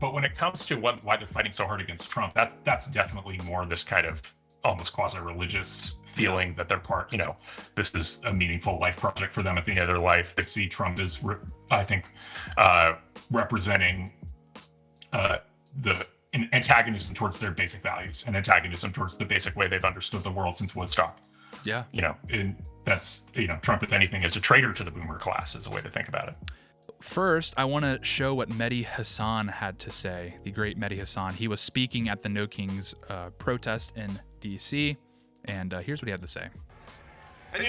But when it comes to why they're fighting so hard against Trump, that's definitely more this kind of almost quasi-religious feeling that they're part, this is a meaningful life project for them at the end of their life. They see Trump as, I think, representing the antagonism towards their basic values and antagonism towards the basic way they've understood the world since Woodstock. Yeah. And that's, Trump, if anything, is a traitor to the boomer class, is a way to think about it. First, I want to show what Mehdi Hasan had to say, the great Mehdi Hasan. He was speaking at the No Kings protest in D.C., and here's what he had to say. And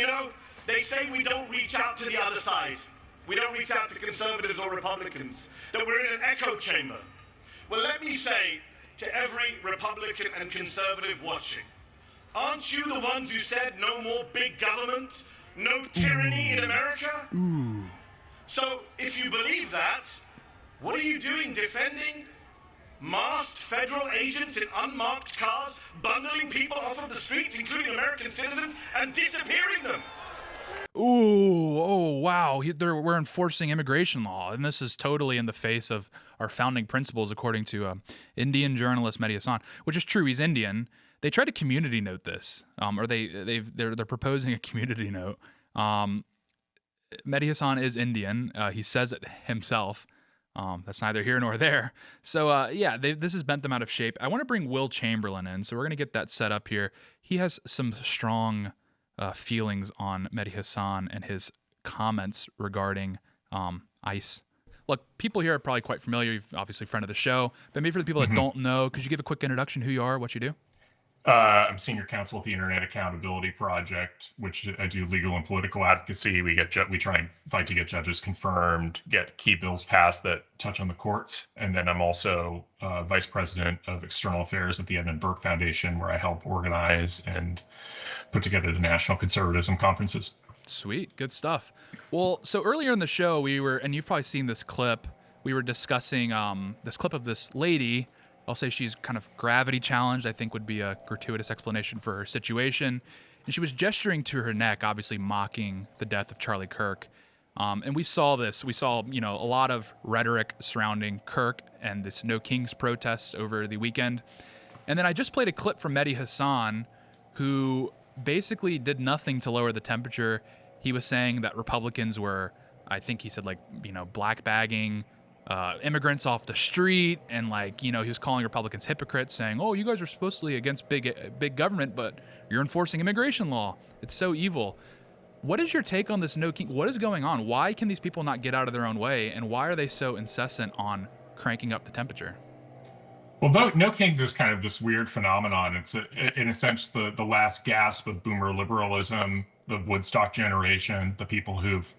they say we don't reach out to the other side. We don't reach out to conservatives or Republicans, that we're in an echo chamber. Well, let me say to every Republican and conservative watching, aren't you the ones who said no more big government, no tyranny in America? Ooh. So if you believe that, what are you doing defending masked federal agents in unmarked cars, bundling people off of the streets, including American citizens, and disappearing them? Ooh, oh, wow. We're enforcing immigration law, and this is totally in the face of our founding principles, according to Indian journalist Mehdi Hasan, which is true. He's Indian. They tried to community note this, or they're proposing a community note. Mehdi Hasan is Indian. He says it himself. That's neither here nor there. So, this has bent them out of shape. I want to bring Will Chamberlain in, so we're going to get that set up here. He has some strong feelings on Mehdi Hasan and his comments regarding ICE. Look, people here are probably quite familiar. You're obviously a friend of the show. But maybe for the people that don't know, could you give a quick introduction, who you are, what you do? I'm senior counsel at the Internet Accountability Project, which I do legal and political advocacy. We try and fight to get judges confirmed, get key bills passed that touch on the courts. And then I'm also vice president of external affairs at the Edmund Burke Foundation, where I help organize and put together the national conservatism conferences. Sweet. Good stuff. Well, so earlier in the show, and you've probably seen this clip, we were discussing this clip of this lady. I'll say she's kind of gravity challenged, I think would be a gratuitous explanation for her situation. And she was gesturing to her neck, obviously mocking the death of Charlie Kirk. And we saw this. We saw, a lot of rhetoric surrounding Kirk and this No Kings protests over the weekend. And then I just played a clip from Mehdi Hasan, who basically did nothing to lower the temperature. He was saying that Republicans were, I think he said, black bagging immigrants off the street, and he was calling Republicans hypocrites, saying, "Oh, you guys are supposedly against big government, but you're enforcing immigration law. It's so evil." What is your take on this No King? What is going on? Why can these people not get out of their own way, and why are they so incessant on cranking up the temperature? Well, No Kings is kind of this weird phenomenon. It's in a sense the last gasp of boomer liberalism, the Woodstock generation, the people who've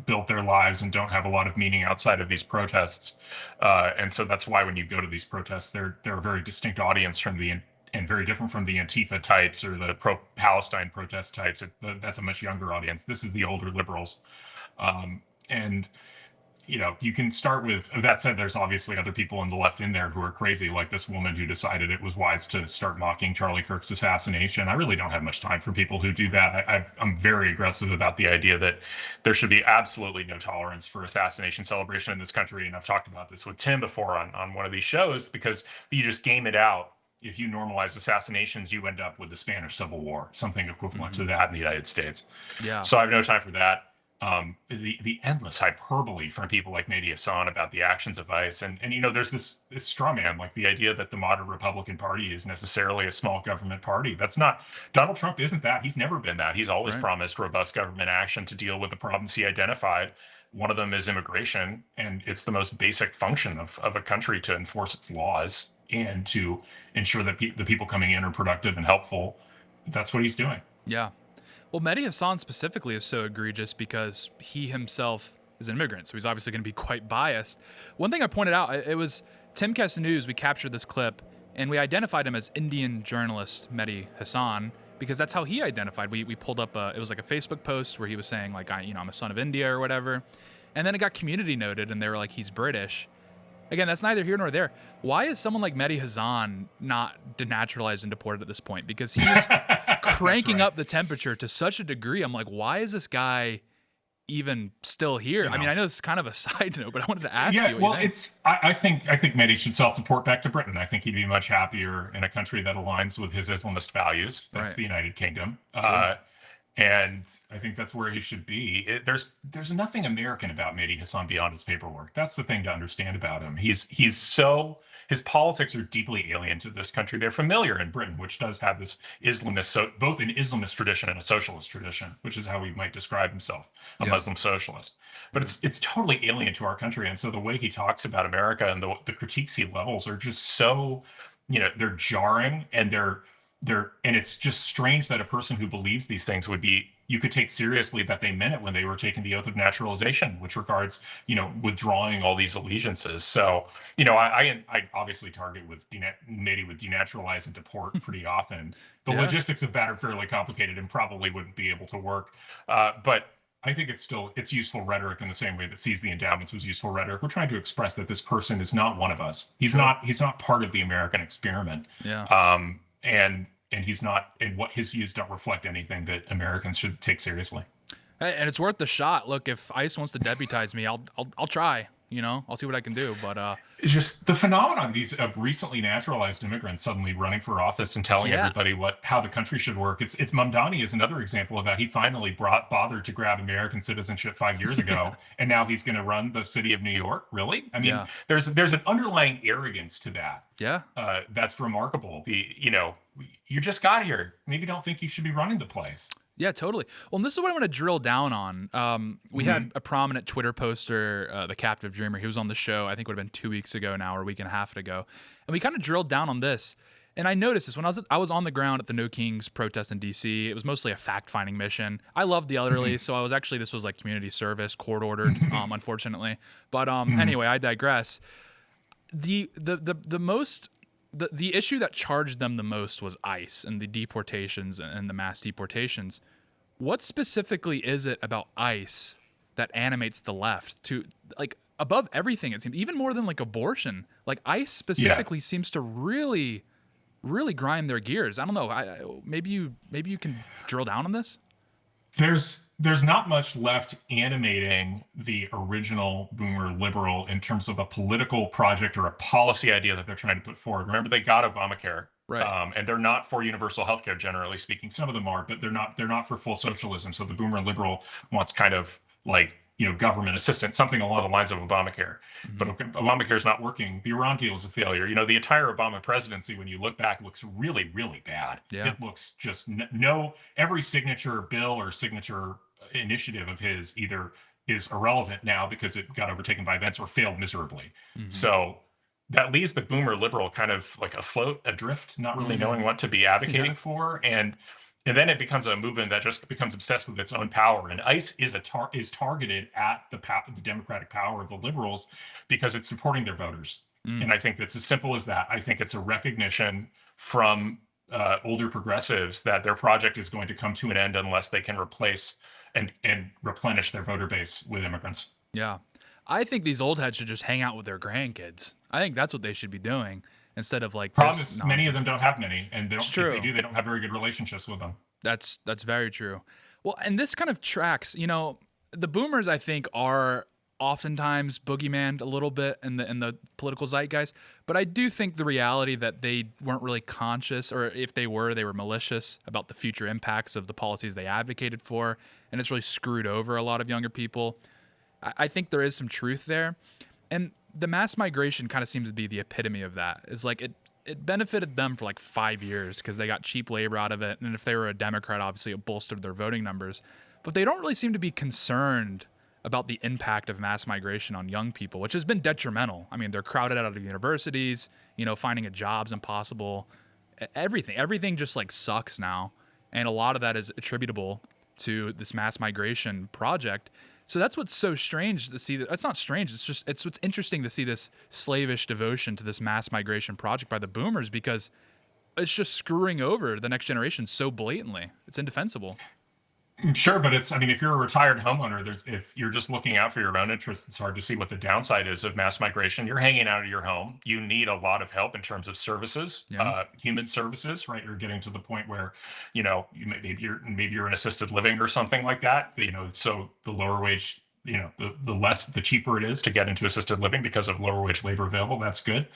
built their lives and don't have a lot of meaning outside of these protests. And so that's why when you go to these protests, they're a very distinct audience and very different from the Antifa types or the pro-Palestine protest types. That's a much younger audience. This is the older liberals, and you can start with that said. There's obviously other people on the left in there who are crazy, like this woman who decided it was wise to start mocking Charlie Kirk's assassination. I really don't have much time for people who do that. I'm very aggressive about the idea that there should be absolutely no tolerance for assassination celebration in this country. And I've talked about this with Tim before on one of these shows, because you just game it out. If you normalize assassinations, you end up with the Spanish Civil War, something equivalent to that in the United States. Yeah. So I have no time for that. The endless hyperbole from people like Mehdi Hasan about the actions of ICE, and there's this straw man, like the idea that the modern Republican Party is necessarily a small government party. That's not. Donald Trump isn't that. He's never been that. He's always promised robust government action to deal with the problems he identified. One of them is immigration, and it's the most basic function of a country to enforce its laws and to ensure that the people coming in are productive and helpful. That's what he's doing. Yeah. Well, Mehdi Hasan specifically is so egregious because he himself is an immigrant, so he's obviously going to be quite biased. One thing I pointed out, it was Timcast News, we captured this clip, and we identified him as Indian journalist Mehdi Hasan because that's how he identified. We pulled up, it was like a Facebook post where he was saying, I'm a son of India or whatever, and then it got community noted, and they were like, he's British. Again, that's neither here nor there. Why is someone like Mehdi Hasan not denaturalized and deported at this point? Because he's cranking up the temperature to such a degree. I'm like, why is this guy even still here? I mean, I know this is kind of a side note, but I wanted to ask you. Well, I think Mehdi should self-deport back to Britain. I think he'd be much happier in a country that aligns with his Islamist values. That's the United Kingdom. And I think that's where he should be. There's nothing American about Mehdi Hasan beyond his paperwork. That's the thing to understand about him. His politics are deeply alien to this country. They're familiar in Britain, which does have this Islamist, so both an Islamist tradition and a socialist tradition, which is how he might describe himself, a Muslim socialist. But it's totally alien to our country. And so the way he talks about America and the critiques he levels are just so, they're jarring, and and it's just strange that a person who believes these things you could take seriously that they meant it when they were taking the oath of naturalization, which regards, withdrawing all these allegiances. So, I obviously target with Mehdi with denaturalize and deport pretty often. The logistics of that are fairly complicated and probably wouldn't be able to work. But I think it's useful rhetoric in the same way that seize the endowments was useful rhetoric. We're trying to express that this person is not one of us. He's not part of the American experiment. And he's not, and what his views don't reflect anything that Americans should take seriously. And it's worth the shot. Look, if ICE wants to deputize me, I'll try. I'll see what I can do. But it's just the phenomenon of recently naturalized immigrants suddenly running for office and telling everybody how the country should work. It's Mamdani is another example of that. He finally bothered to grab American citizenship 5 years ago, and now he's going to run the city of New York. Really? I mean, there's an underlying arrogance to that. Yeah. That's remarkable. You just got here. Maybe don't think you should be running the place. Yeah, totally. Well, and this is what I want to drill down on. We had a prominent Twitter poster, the Captive Dreamer. He was on the show, I think it would have been 2 weeks ago now, or a week and a half ago. And we kind of drilled down on this. And I noticed this when I was on the ground at the No Kings protest in D.C. It was mostly a fact-finding mission. I love the elderly, so this was like community service, court-ordered, unfortunately. But anyway, I digress. The issue that charged them the most was ICE and the deportations and the mass deportations. What specifically is it about ICE that animates the left to, like, above everything? It seems even more than like abortion. Like ICE specifically seems to really, really grind their gears. I don't know. Maybe you can drill down on this. There's not much left animating the original boomer liberal in terms of a political project or a policy idea that they're trying to put forward. Remember, they got Obamacare, right? And they're not for universal healthcare, generally speaking. Some of them are, but they're not for full socialism. So the boomer liberal wants kind of like, government assistance, something along the lines of Obamacare. But Obamacare is not working. The Iran deal is a failure. The entire Obama presidency, when you look back, looks really, really bad. Yeah. It looks just every signature bill or signature initiative of his either is irrelevant now because it got overtaken by events or failed miserably. So that leaves the boomer liberal kind of like afloat, adrift, not really knowing what to be advocating for. And then it becomes a movement that just becomes obsessed with its own power. And ICE is targeted at the democratic power of the liberals because it's supporting their voters. And I think that's as simple as that. I think it's a recognition from older progressives that their project is going to come to an end unless they can replace and replenish their voter base with immigrants. Yeah. I think these old heads should just hang out with their grandkids. I think that's what they should be doing instead of like problem is many of them don't have many, and if they do, they don't have very good relationships with them. That's very true. Well, and this kind of tracks, the boomers I think are oftentimes boogeyman a little bit in the political zeitgeist, but I do think the reality that they weren't really conscious, or if they were malicious about the future impacts of the policies they advocated for, and it's really screwed over a lot of younger people. I think there is some truth there, and the mass migration kind of seems to be the epitome of that. It's like it benefited them for like 5 years because they got cheap labor out of it, and if they were a Democrat, obviously it bolstered their voting numbers, but they don't really seem to be concerned about the impact of mass migration on young people, which has been detrimental. I mean, they're crowded out of universities, finding a job's impossible. Everything just like sucks now. And a lot of that is attributable to this mass migration project. So that's what's so strange to see. That's not strange. It's what's interesting to see this slavish devotion to this mass migration project by the boomers, because it's just screwing over the next generation so blatantly. It's indefensible. Sure, but I mean, if you're a retired homeowner, if you're just looking out for your own interests, it's hard to see what the downside is of mass migration. You're hanging out of your home. You need a lot of help in terms of services, Yeah. human services, right? You're getting to the point where, maybe you're in assisted living or something like that. So the lower wage, the cheaper it is to get into assisted living because of lower wage labor available. That's good.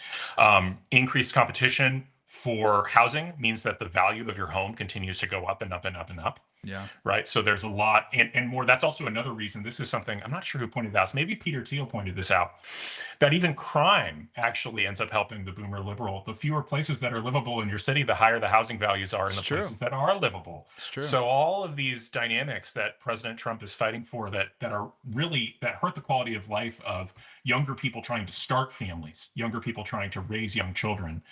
Increased competition for housing means that the value of your home continues to go up and up and up and up. Yeah. Right. So there's a lot and more. That's also another reason. This is something I'm not sure who pointed this out. Maybe Peter Thiel pointed this out, that even crime actually ends up helping the boomer liberal. The fewer places that are livable in your city, the higher the housing values are in the places that are livable. It's true. So all of these dynamics that President Trump is fighting for that hurt the quality of life of younger people trying to start families, younger people trying to raise young children.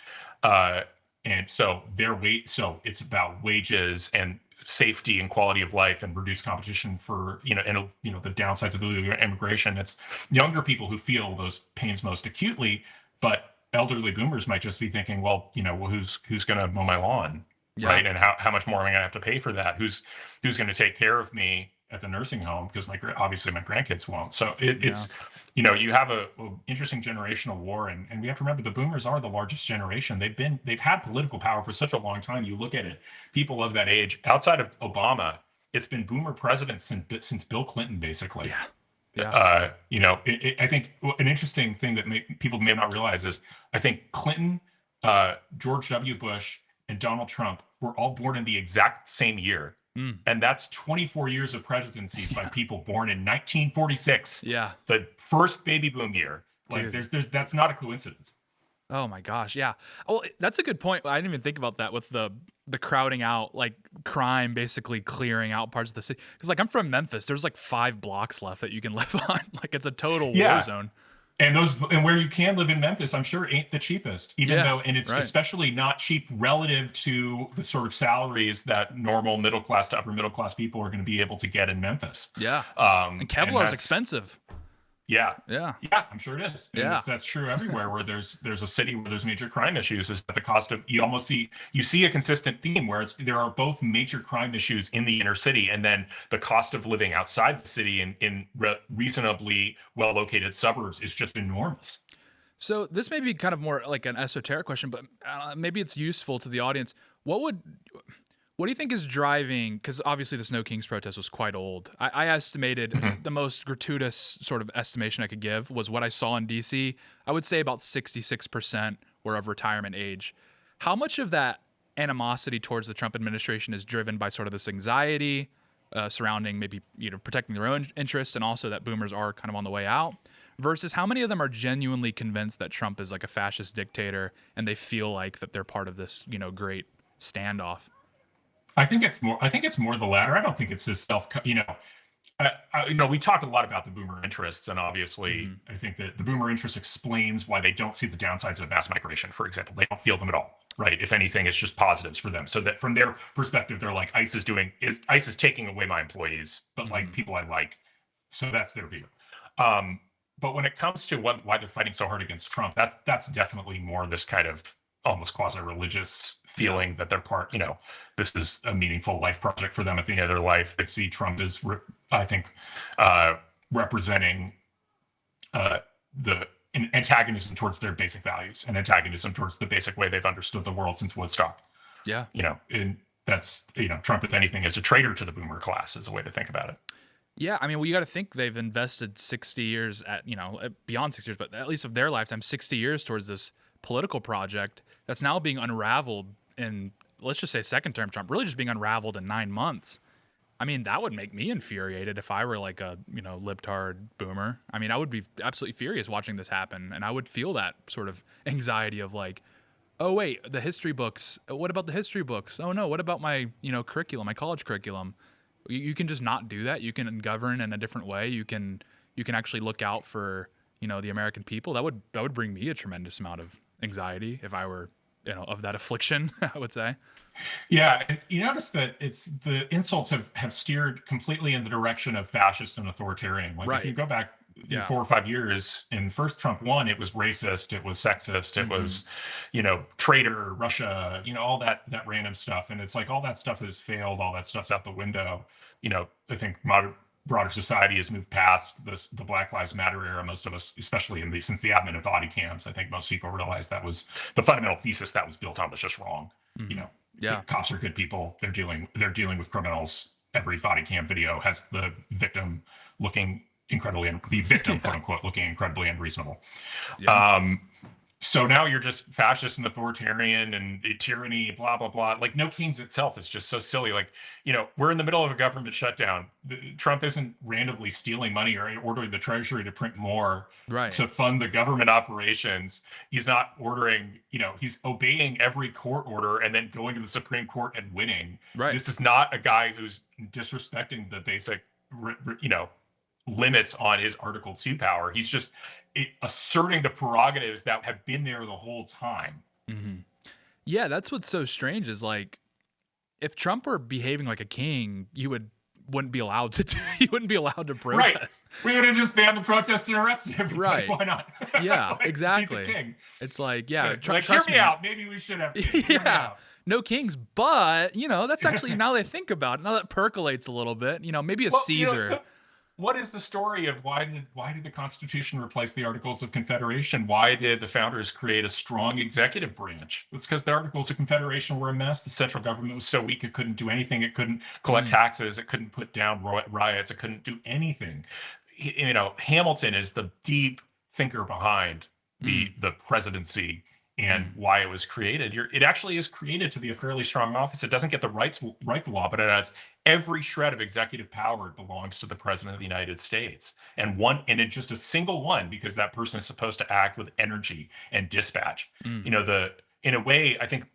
And so it's about wages and safety and quality of life and reduced competition for the downsides of illegal immigration. It's younger people who feel those pains most acutely, but elderly boomers might just be thinking, who's going to mow my lawn, right? And how much more am I going to have to pay for that? Who's going to take care of me at the nursing home, because obviously my grandkids won't. So it's you have a interesting generational war, and we have to remember the boomers are the largest generation. They've had political power for such a long time. You look at it, people of that age outside of Obama, it's been boomer presidents since Bill Clinton, basically. I think an interesting thing that people may not realize is I think Clinton, George W. Bush, and Donald Trump were all born in the exact same year. And that's 24 years of presidencies by people born in 1946. Yeah. The first baby boom year. Like that's not a coincidence. Oh my gosh. Yeah. Well, that's a good point. I didn't even think about that with the crowding out, like crime basically clearing out parts of the city. Because I'm from Memphis. There's 5 blocks left that you can live on. It's a total war zone. And where you can live in Memphis, I'm sure ain't the cheapest, it's especially not cheap relative to the sort of salaries that normal middle class to upper middle class people are going to be able to get in Memphis. Yeah. And Kevlar is expensive. Yeah. Yeah. Yeah, I'm sure it is. And that's true everywhere where there's a city where there's major crime issues, is that the cost of you see a consistent theme where there are both major crime issues in the inner city, and then the cost of living outside the city in reasonably well located suburbs is just enormous. So this may be kind of more like an esoteric question, but maybe it's useful to the audience. What do you think is driving, because obviously this No Kings protest was quite old. I estimated the most gratuitous sort of estimation I could give was what I saw in DC. I would say about 66% were of retirement age. How much of that animosity towards the Trump administration is driven by sort of this anxiety surrounding maybe protecting their own interests, and also that boomers are kind of on the way out, versus how many of them are genuinely convinced that Trump is like a fascist dictator and they feel like that they're part of this great standoff? I think it's more the latter. I don't think it's this we talked a lot about the boomer interests, and obviously I think that the boomer interest explains why they don't see the downsides of mass migration, for example. They don't feel them at all, right? If anything, it's just positives for them. So that from their perspective, they're like, ICE is taking away my employees, but like people I like. So that's their view. But when it comes to why they're fighting so hard against Trump, that's definitely more this kind of almost quasi-religious feeling that they're part, this is a meaningful life project for them at the end of their life. They see Trump as, I think, representing the antagonism towards their basic values and antagonism towards the basic way they've understood the world since Woodstock. Yeah. And that's, Trump, if anything, is a traitor to the boomer class, is a way to think about it. Yeah, I mean, you got to think they've invested 60 years beyond 6 years, but at least of their lifetime, 60 years towards this political project that's now being unraveled in, let's just say, second term Trump, really just being unraveled in 9 months. I mean, that would make me infuriated if I were like a, libtard boomer. I mean, I would be absolutely furious watching this happen, and I would feel that sort of anxiety of like, oh wait, the history books, what about the history books? Oh no, what about my, curriculum, my college curriculum? You can just not do that. You can govern in a different way. You can actually look out for, the American people. That would bring me a tremendous amount of anxiety if I were, of that affliction, I would say. Yeah, and you notice that it's the insults have steered completely in the direction of fascist and authoritarian. Like if you go back Yeah. 4 or 5 years. And first Trump won, it was racist, it was sexist, it was, traitor, Russia, all that random stuff. And it's like all that stuff has failed, all that stuff's out the window. I think broader society has moved past the Black Lives Matter era. Most of us, especially since the advent of body cams, I think most people realize that was the fundamental thesis that was built on was just wrong. Yeah. Cops are good people. They're dealing with criminals. Every body cam video has the victim looking the victim, quote unquote, looking incredibly unreasonable. Yeah. So now you're just fascist and authoritarian and tyranny, blah, blah, blah. Like No Kings itself is just so silly. Like, we're in the middle of a government shutdown. Trump isn't randomly stealing money or ordering the Treasury to print more to fund the government operations. He's not ordering, he's obeying every court order and then going to the Supreme Court and winning. Right. This is not a guy who's disrespecting the basic, limits on his Article 2 power. He's just asserting the prerogatives that have been there the whole time. Mm-hmm. Yeah, that's what's so strange is like, if Trump were behaving like a king, wouldn't be allowed to he wouldn't be allowed to protest. Right. We would have just banned the protests and arrested everybody. Right. Why not? Yeah, like, exactly. He's a king. It's like, yeah, hear me out. Maybe we should have. Yeah. No kings, but that's actually, now that I think about it, now that percolates a little bit, maybe a Caesar. What is the story of why did the Constitution replace the Articles of Confederation? Why did the founders create a strong executive branch? It's because the Articles of Confederation were a mess. The central government was so weak it couldn't do anything. It couldn't collect taxes. It couldn't put down riots. It couldn't do anything. Hamilton is the deep thinker behind the presidency and why it was created. It actually is created to be a fairly strong office. It doesn't get the right to law, but it has every shred of executive power belongs to the president of the United States. And it's just a single one, because that person is supposed to act with energy and dispatch. In a way, I think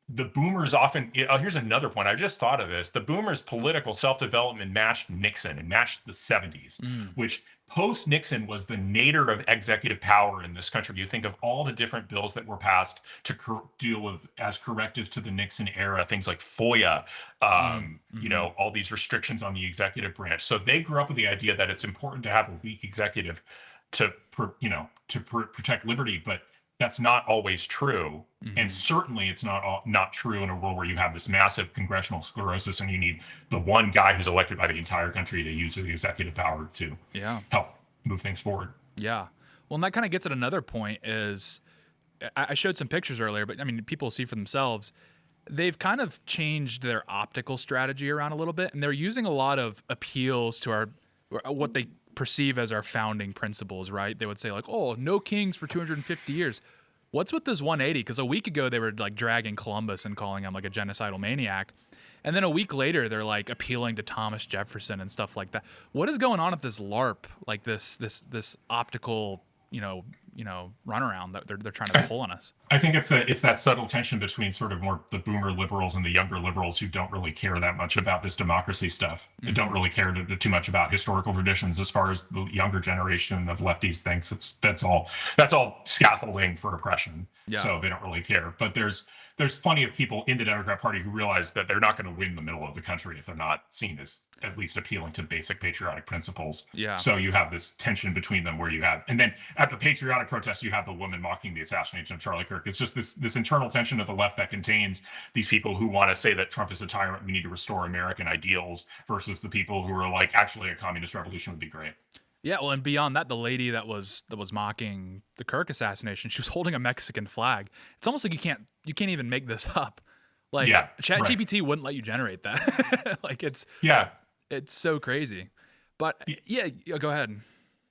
the boomers often, here's another point. I just thought of this. The boomers' political self-development matched Nixon and matched the 70s, which post-Nixon was the nadir of executive power in this country. You think of all the different bills that were passed to deal with as correctives to the Nixon era, things like FOIA, all these restrictions on the executive branch. So they grew up with the idea that it's important to have a weak executive to protect liberty, but that's not always true. And certainly it's not true in a world where you have this massive congressional sclerosis and you need the one guy who's elected by the entire country to use the executive power to help move things forward. Yeah. Well, and that kind of gets at another point is, I showed some pictures earlier, but I mean, people see for themselves, they've kind of changed their optical strategy around a little bit, and they're using a lot of appeals to what they perceive as our founding principles, right? They would say like, oh, no kings for 250 years. What's with this 180? Because a week ago they were like dragging Columbus and calling him like a genocidal maniac. And then a week later they're like appealing to Thomas Jefferson and stuff like that. What is going on at this LARP, like this optical, runaround that they're trying to pull on us? I think it's that subtle tension between sort of more the boomer liberals and the younger liberals who don't really care that much about this democracy stuff. They don't really care too much about historical traditions, as far as the younger generation of lefties thinks. That's all scaffolding for oppression. Yeah. So they don't really care. But there's plenty of people in the Democrat Party who realize that they're not going to win the middle of the country if they're not seen as at least appealing to basic patriotic principles. Yeah. So you have this tension between them and then at the patriotic protest, you have the woman mocking the assassination of Charlie Kirk. It's just this internal tension of the left that contains these people who want to say that Trump is a tyrant, we need to restore American ideals, versus the people who are like, actually a communist revolution would be great. Yeah, well, and beyond that, the lady that was mocking the Kirk assassination, she was holding a Mexican flag. It's almost like you can't even make this up. Like, ChatGPT wouldn't let you generate that. Like, it's so crazy. But go ahead.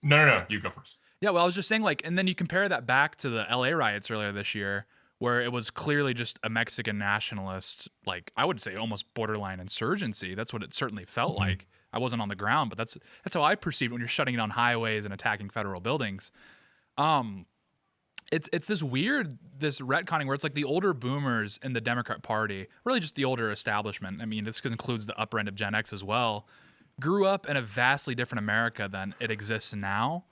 No, you go first. Yeah, well, I was just saying, like, and then you compare that back to the LA riots earlier this year, where it was clearly just a Mexican nationalist, like, I would say almost borderline insurgency. That's what it certainly felt like. I wasn't on the ground, but that's how I perceive it when you're shutting down highways and attacking federal buildings. It's this retconning where it's like the older boomers in the Democrat Party, really just the older establishment. I mean, this includes the upper end of Gen X as well, grew up in a vastly different America than it exists now.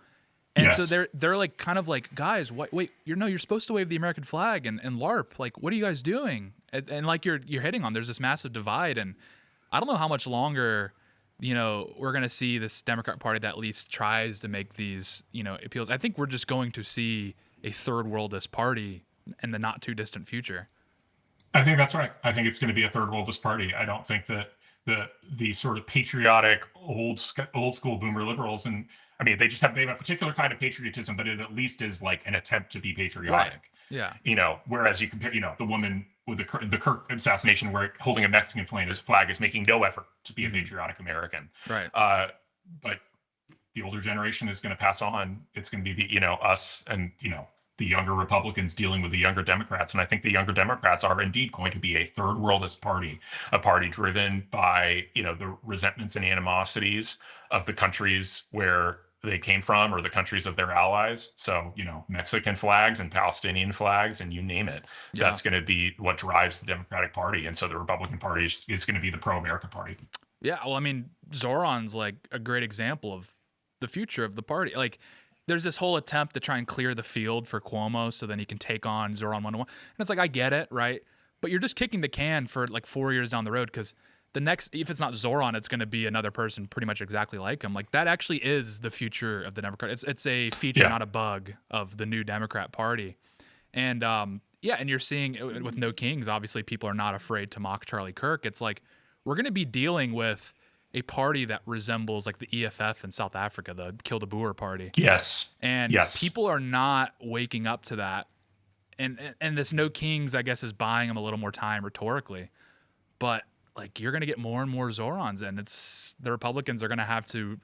And so they're like kind of like, guys, wait, you're supposed to wave the American flag and LARP. Like, what are you guys doing? And like you're hitting on, there's this massive divide, and I don't know how much longer we're going to see this Democrat Party that at least tries to make these, appeals. I think we're just going to see a third worldist party in the not too distant future. I think that's right. I think it's going to be a third worldist party. I don't think that the sort of patriotic old school boomer liberals, and I mean they have a particular kind of patriotism, but it at least is like an attempt to be patriotic. Right. Yeah. Whereas you compare, the woman with the Kirk assassination, where holding a Mexican flag is making no effort to be a patriotic American. Right. But the older generation is going to pass on. It's going to be us and the younger Republicans dealing with the younger Democrats. And I think the younger Democrats are indeed going to be a third worldist party, a party driven by, the resentments and animosities of the countries where they came from or the countries of their allies. So, Mexican flags and Palestinian flags and you name it. Yeah. That's going to be what drives the Democratic Party. And so the Republican Party is going to be the pro-America party. Yeah. Well, I mean, Zoran's like a great example of the future of the party. Like, there's this whole attempt to try and clear the field for Cuomo so then he can take on Zoran 101. And it's like, I get it, right? But you're just kicking the can for like 4 years down the road because the next, if it's not Zoran, it's going to be another person pretty much exactly like him. Like that actually is the future of the Democrat. It's a feature, not a bug of the new Democrat Party. And and you're seeing with No Kings, obviously people are not afraid to mock Charlie Kirk. It's like, we're going to be dealing with a party that resembles like the EFF in South Africa, the Kill the Boer party. Yes. And people are not waking up to that. And this No Kings, I guess, is buying them a little more time rhetorically. But like you're going to get more and more Zorans, and the Republicans are going to have to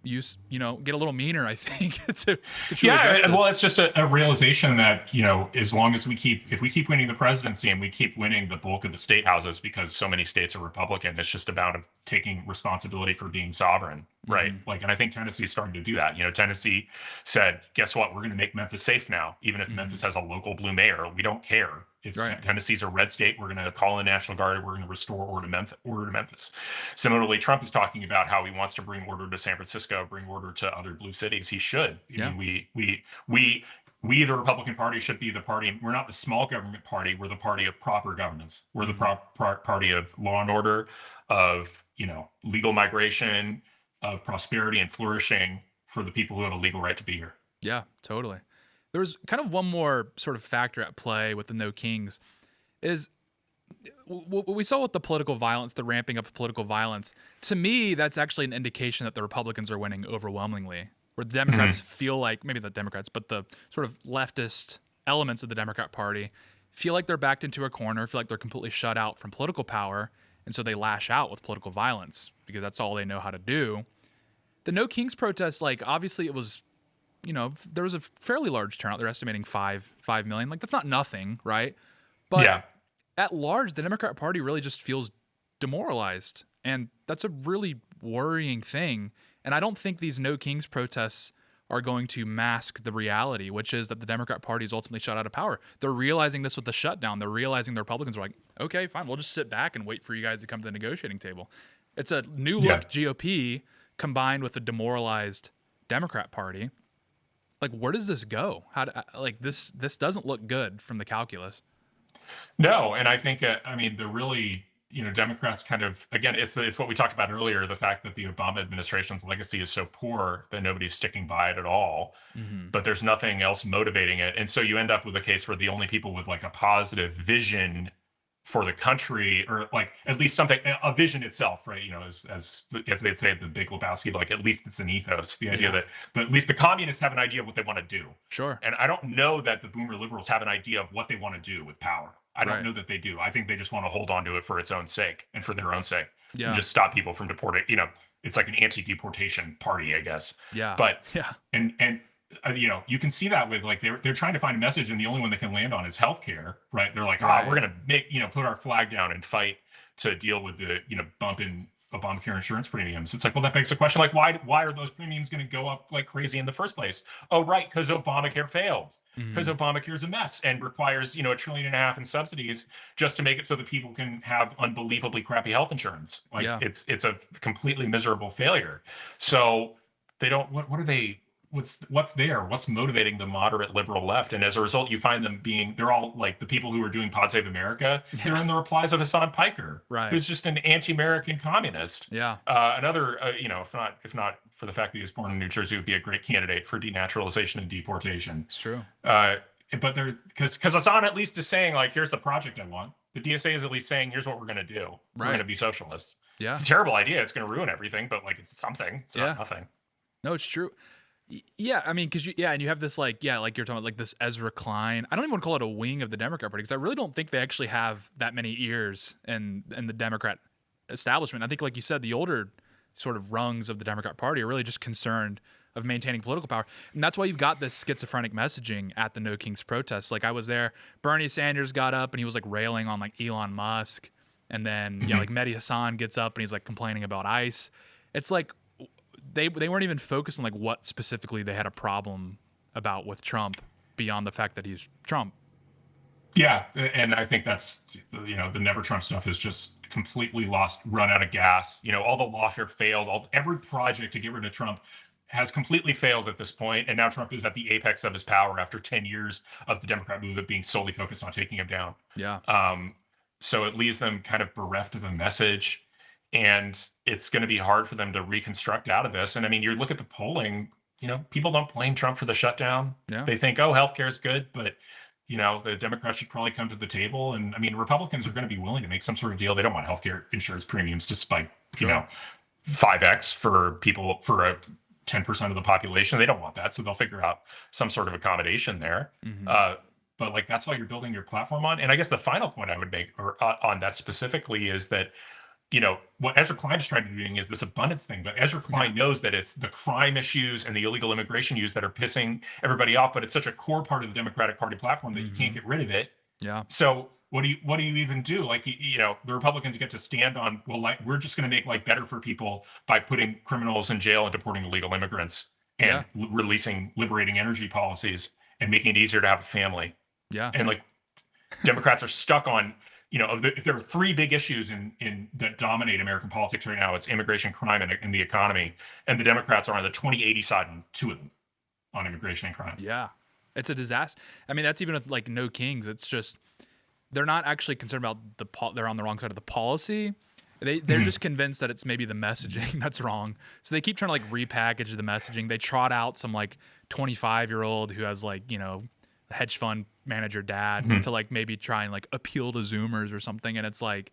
use, get a little meaner, I think, to truly address this. Well, it's just a realization that, as long as if we keep winning the presidency and we keep winning the bulk of the state houses because so many states are Republican, it's just about taking responsibility for being sovereign, right? Mm-hmm. Like, and I think Tennessee's starting to do that. Tennessee said, guess what? We're going to make Memphis safe now. Even if Memphis has a local blue mayor, we don't care. Tennessee's a red state. We're going to call in National Guard. We're going to restore order to Memphis. Similarly, Trump is talking about how he wants to bring order to San Francisco, bring order to other blue cities. He should. I mean, we, the Republican Party, should be the party. We're not the small government party. We're the party of proper governance. We're the party of law and order, of legal migration, of prosperity and flourishing for the people who have a legal right to be here. Yeah, totally. There's kind of one more sort of factor at play with the No Kings is what we saw with the political violence, the ramping up of political violence. To me, that's actually an indication that the Republicans are winning overwhelmingly, where the Democrats feel like, maybe the Democrats, but the sort of leftist elements of the Democrat Party feel like they're backed into a corner, feel like they're completely shut out from political power, and so they lash out with political violence because that's all they know how to do. The No Kings protests, like, obviously it was, there was a fairly large turnout. They're estimating 5 million. Like, that's not nothing, right? But at large, the Democrat Party really just feels demoralized. And that's a really worrying thing. And I don't think these No Kings protests are going to mask the reality, which is that the Democrat Party is ultimately shut out of power. They're realizing this with the shutdown. They're realizing the Republicans are like, okay, fine, we'll just sit back and wait for you guys to come to the negotiating table. It's a new look GOP combined with a demoralized Democrat Party. Like, where does this go? This doesn't look good from the calculus. No, and I think they're really, Democrats kind of, again, it's what we talked about earlier, the fact that the Obama administration's legacy is so poor that nobody's sticking by it at all. Mm-hmm. But there's nothing else motivating it, and so you end up with a case where the only people with like a positive vision for the country, or like at least something, a vision itself, right? As they'd say, the Big Lebowski, like at least it's an ethos, the idea that, but at least the communists have an idea of what they want to do. Sure. And I don't know that the boomer liberals have an idea of what they want to do with power. I don't know that they do. I think they just want to hold on to it for its own sake and for their own sake, and just stop people from deporting. It's like an anti-deportation party, I guess. Yeah. But and you can see that with like they're trying to find a message, and the only one they can land on is healthcare, right? They're like, we're gonna make put our flag down and fight to deal with the bump in Obamacare insurance premiums. It's like, well, that begs the question, like, why are those premiums going to go up like crazy in the first place? Oh, right, because Obamacare failed. Because Obamacare is a mess and requires $1.5 trillion in subsidies just to make it so that people can have unbelievably crappy health insurance. Like it's a completely miserable failure. So they don't. What are they? what's there? What's motivating the moderate liberal left? And as a result, you find them they're all like the people who are doing Pod Save America. They're in the replies of Hassan Piker, Right. who's just an anti-American communist. Yeah. Another, if not for the fact that he was born in New Jersey, would be a great candidate for denaturalization and deportation. It's true. But they're because Hassan at least is saying, like, here's the project I want. The DSA is at least saying, here's what we're going to do. We're going to be socialists. Yeah. It's a terrible idea. It's going to ruin everything, but like it's something. It's not nothing. No, it's true. Yeah, I mean, because and you have this like you're talking about like this Ezra Klein. I don't even want to call it a wing of the Democrat Party because I really don't think they actually have that many ears in the Democrat establishment. I think, like you said, the older sort of rungs of the Democrat Party are really just concerned of maintaining political power. And that's why you've got this schizophrenic messaging at the No Kings protests. Like I was there, Bernie Sanders got up and he was like railing on like Elon Musk. And then, like Mehdi Hasan gets up and he's like complaining about ICE. It's like they weren't even focused on like what specifically they had a problem about with Trump beyond the fact that he's Trump. Yeah. And I think that's, the Never Trump stuff has just completely run out of gas. All the lawfare failed. Every project to get rid of Trump has completely failed at this point, and now Trump is at the apex of his power after 10 years of the Democrat movement being solely focused on taking him down. Yeah. So it leaves them kind of bereft of a message, and it's going to be hard for them to reconstruct out of this. And I mean, you look at the polling, people don't blame Trump for the shutdown. Yeah. They think, oh, healthcare is good, but the Democrats should probably come to the table. And I mean, Republicans are going to be willing to make some sort of deal. They don't want healthcare insurance premiums to spike, 5x for people, for a 10% of the population. They don't want that, so they'll figure out some sort of accommodation there. But like that's all you're building your platform on. And I guess the final point I would make on that specifically is that what Ezra Klein is trying to do is this abundance thing, but Ezra Klein knows that it's the crime issues and the illegal immigration issues that are pissing everybody off, but it's such a core part of the Democratic Party platform that you can't get rid of it. Yeah. So what do you even do? Like, the Republicans get to stand on, well, like, we're just going to make life better for people by putting criminals in jail and deporting illegal immigrants and liberating energy policies and making it easier to have a family. Yeah. And like Democrats are stuck on, if there are three big issues that dominate American politics right now, it's immigration, crime, and the economy. And the Democrats are on the 2080 side on two of them, on immigration and crime. Yeah. It's a disaster. I mean, that's even with like No Kings. It's just, they're not actually concerned about they're on the wrong side of the policy. They're just convinced that it's maybe the messaging that's wrong. So they keep trying to like repackage the messaging. They trot out some like 25-year-old who has like, a hedge fund manager dad to like maybe try and like appeal to Zoomers or something. And it's like,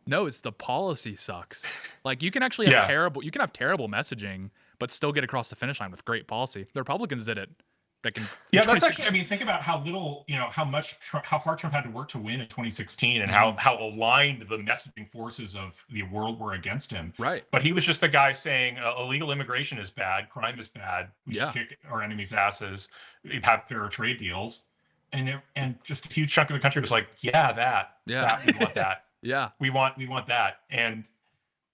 no, it's the policy sucks. Like you can actually have terrible messaging, but still get across the finish line with great policy. The Republicans did it. That's actually, I mean, think about how little, how hard Trump had to work to win in 2016 and how aligned the messaging forces of the world were against him. Right. But he was just the guy saying illegal immigration is bad, crime is bad, we should kick our enemies' asses, have fairer trade deals. And just a huge chunk of the country was like, we want that. Yeah. We want that. And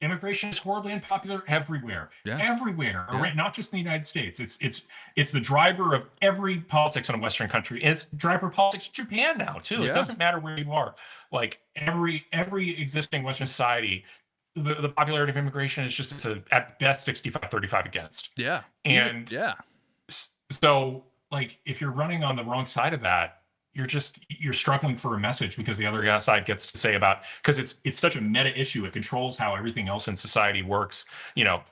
immigration is horribly unpopular everywhere. Everywhere, right? Not just in the United States. It's the driver of every politics in a Western country. And it's the driver of politics in Japan now too. It doesn't matter where you are. Like every existing Western society, the popularity of immigration is just at best 65-35 against. Yeah. And so like if you're running on the wrong side of that, you're struggling for a message because the other side gets to say because it's such a meta issue. It controls how everything else in society works.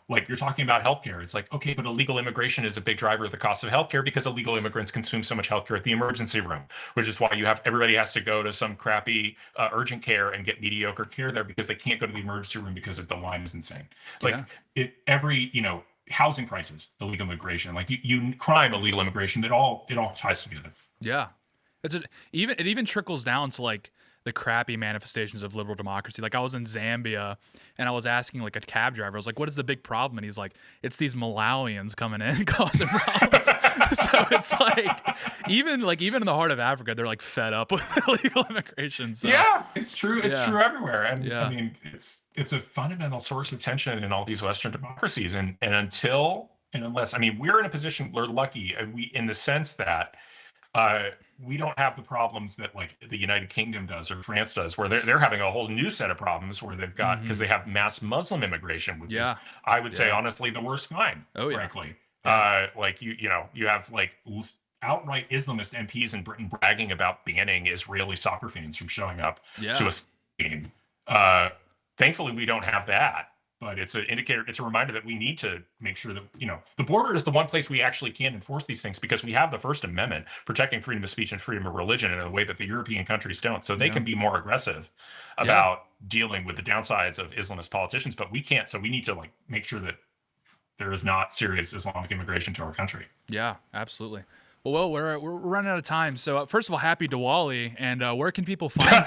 Like you're talking about healthcare. It's like, okay, but illegal immigration is a big driver of the cost of healthcare because illegal immigrants consume so much healthcare at the emergency room, which is why everybody has to go to some crappy urgent care and get mediocre care there because they can't go to the emergency room because the line is insane. Like housing prices, illegal immigration, like crime, illegal immigration, it all ties together. Yeah. It even trickles down to like the crappy manifestations of liberal democracy. Like I was in Zambia and I was asking like a cab driver, I was like, what is the big problem? And he's like, it's these Malawians coming in and causing problems. So it's like even in the heart of Africa, they're like fed up with illegal immigration. So. Yeah, it's true. It's true everywhere. And I mean, it's a fundamental source of tension in all these Western democracies. And unless, I mean, we're in a position, we're lucky in the sense that we don't have the problems that like the United Kingdom does or France does, where they're having a whole new set of problems where they've got because they have mass Muslim immigration, which is, I would say, honestly, the worst kind, frankly. Like you have like outright Islamist MPs in Britain bragging about banning Israeli soccer fans from showing up to a game. Thankfully, we don't have that, but it's an indicator. It's a reminder that we need to make sure that the border is the one place we actually can enforce these things, because we have the First Amendment protecting freedom of speech and freedom of religion in a way that the European countries don't. So they can be more aggressive about dealing with the downsides of Islamist politicians, but we can't. So we need to like make sure that there is not serious Islamic immigration to our country. Yeah, absolutely. Well, we're running out of time. So first of all, happy Diwali, and where can people find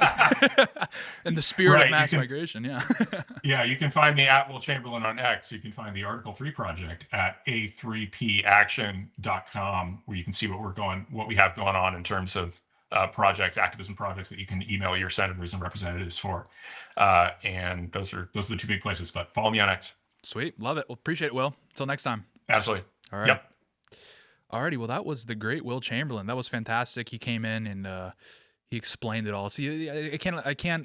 in the spirit of mass migration? Yeah. Yeah, you can find me at Will Chamberlain on X. You can find the Article 3 Project at a3paction.com, where you can see what we have going on in terms of projects, activism projects that you can email your senators and representatives for. And those are the two big places. But follow me on X. Sweet, love it. Well, appreciate it, Will. Until next time. Absolutely. All right. Yep. Alrighty, well, that was the great Will Chamberlain. That was fantastic. He came in and he explained it all. See,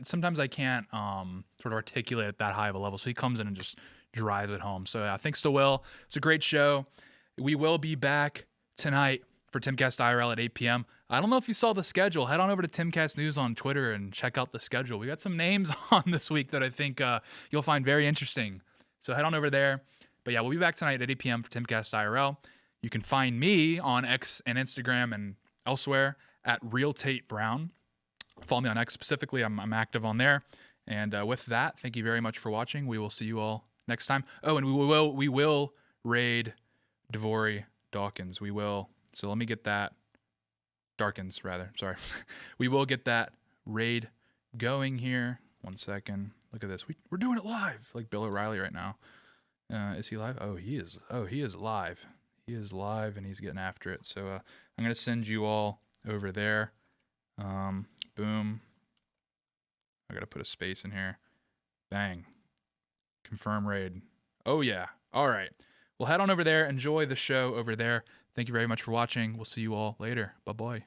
sometimes I can't sort of articulate at that high of a level. So he comes in and just drives it home. So thanks to Will. It's a great show. We will be back tonight for Timcast IRL at 8 p.m. I don't know if you saw the schedule. Head on over to Timcast News on Twitter and check out the schedule. We got some names on this week that I think you'll find very interesting. So head on over there. But yeah, we'll be back tonight at 8 p.m. for Timcast IRL. You can find me on X and Instagram and elsewhere at Real Tate Brown. Follow me on X specifically. I'm active on there. And with that, thank you very much for watching. We will see you all next time. Oh, and we will raid Devori Dawkins. We will. So let me get that. Darkins, rather. Sorry. We will get that raid going here. 1 second. Look at this. We're doing it live, like Bill O'Reilly right now. Is he live? Oh, he is. Oh, he is live. He is live and he's getting after it. So I'm going to send you all over there. Boom. I got to put a space in here. Bang. Confirm raid. Oh, yeah. All right. Well, head on over there. Enjoy the show over there. Thank you very much for watching. We'll see you all later. Bye-bye.